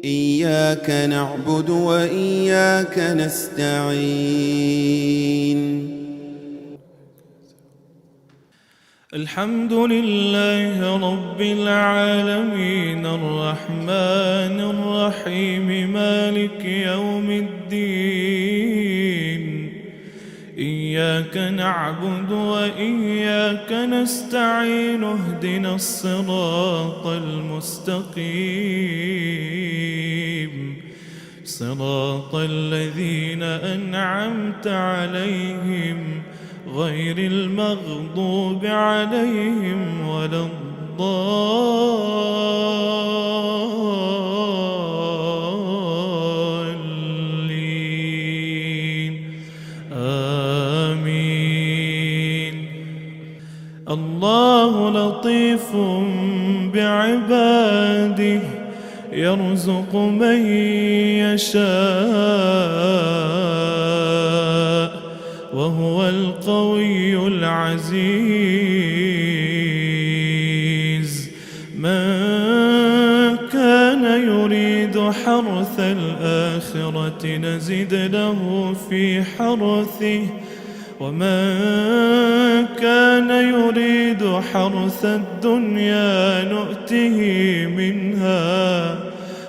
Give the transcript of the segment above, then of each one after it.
إياك نعبد وإياك نستعين. الحمد لله رب العالمين الرحمن الرحيم مالك يوم الدين. إياك نعبد وإياك نستعين اهدنا الصراط المستقيم صراط الذين أنعمت عليهم غير المغضوب عليهم ولا الضالين آمين. الله لطيف بعباده يرزق من يشاء وهو القوي العزيز. من كان يريد حرث الآخرة نزد له في حرثه ومن كان يريد حرث الدنيا نؤته منها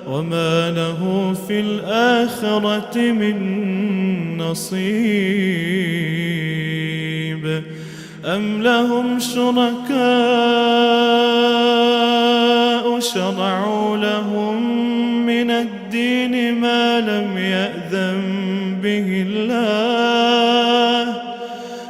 وما له في الآخرة من نصيب. أم لهم شركاء شرعوا لهم من الدين ما لم يأذن به الله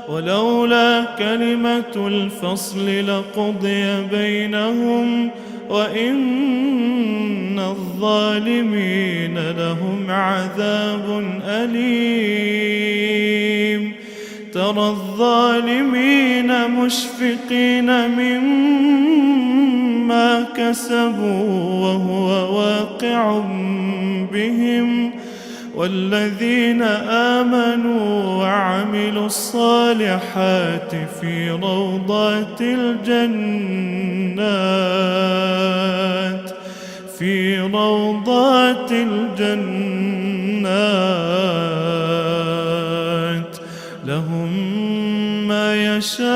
ولولا كلمة الفصل لقضي بينهم وإن الظالمين لهم عذاب أليم. ترى الظالمين مشفقين مما كسبوا وهو واقع بهم والذين آمنوا وعملوا الصالحات في روضات الجنات لهم ما يشاءون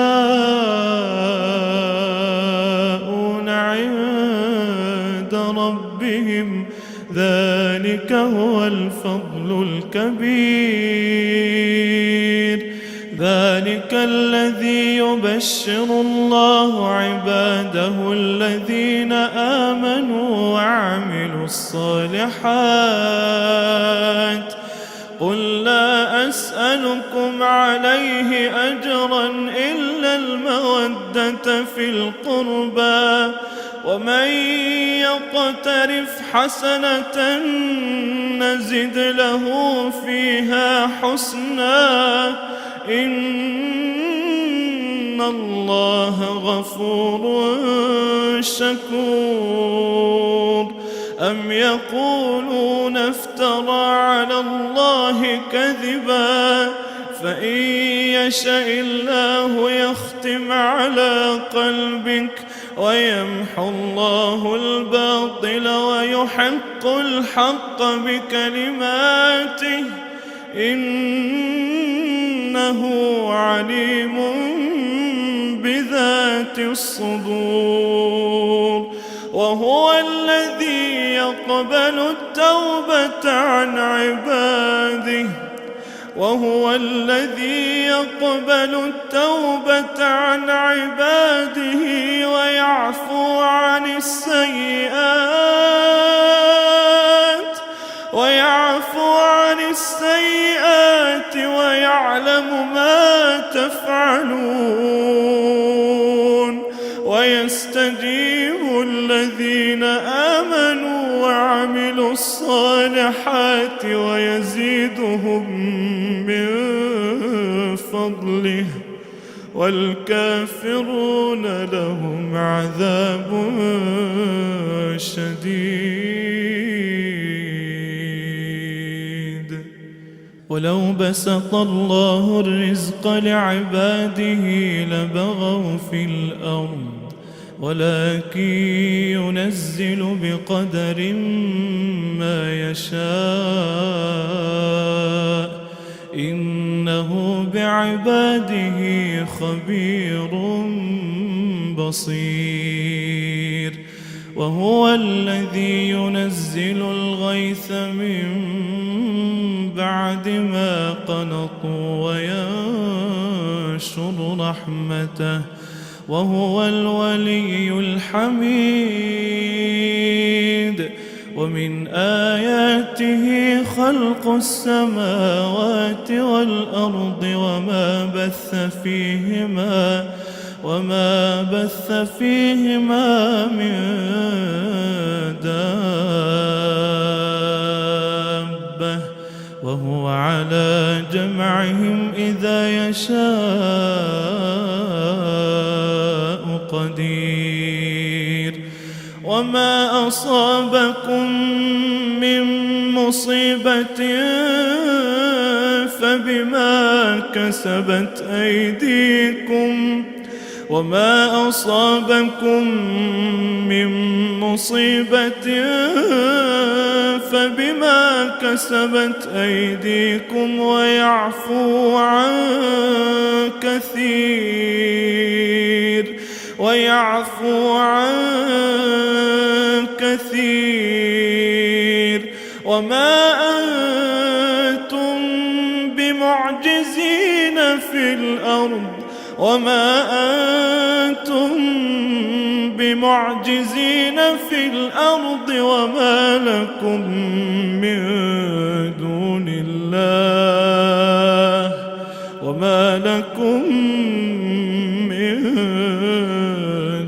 عند ربهم ذلك هو الفضل الكبير. ذلك الذي يبشر الله عباده الذين آمنوا وعملوا الصالحات. قل لا أسألكم عليه أجرا إلا المودة في القربى ومن يقترف حسنة نزد له فيها حسنا إن الله غفور شكور. أم يقولون افترى على الله كذبا فإن يشاء الله يختم على قلبك ويمحو الله الباطل ويحق الحق بكلماته إنه عليم بذات الصدور. وهو الذي يقبل التوبة عن عباده ويعفو عن السيئات ويعلم ما تفعلون ويستجيب الذين آمنوا وعملوا الصالحات ويزيدهم من فضله والكافرون لهم عذاب شديد. ولو بسط الله الرزق لعباده لبغوا في الأرض ولكن ينزل بقدر يشاء إنه بعباده خبير بصير وهو الذي ينزل الغيث من بعد ما قنطوا وينشر رحمته وهو الولي الحميد ومن آياته خلق السماوات والأرض وما بث فيهما من دابة وهو على جمعهم إذا يشاء قدير وما أصابكم من مصيبة فبما كسبت أيديكم وما أصابكم من مصيبة فبما كسبت أيديكم ويعفو عن كثير وما أنتم بمعجزين في الأرض وما لكم من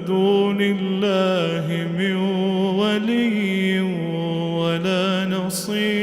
دون الله من ولي ولا نصير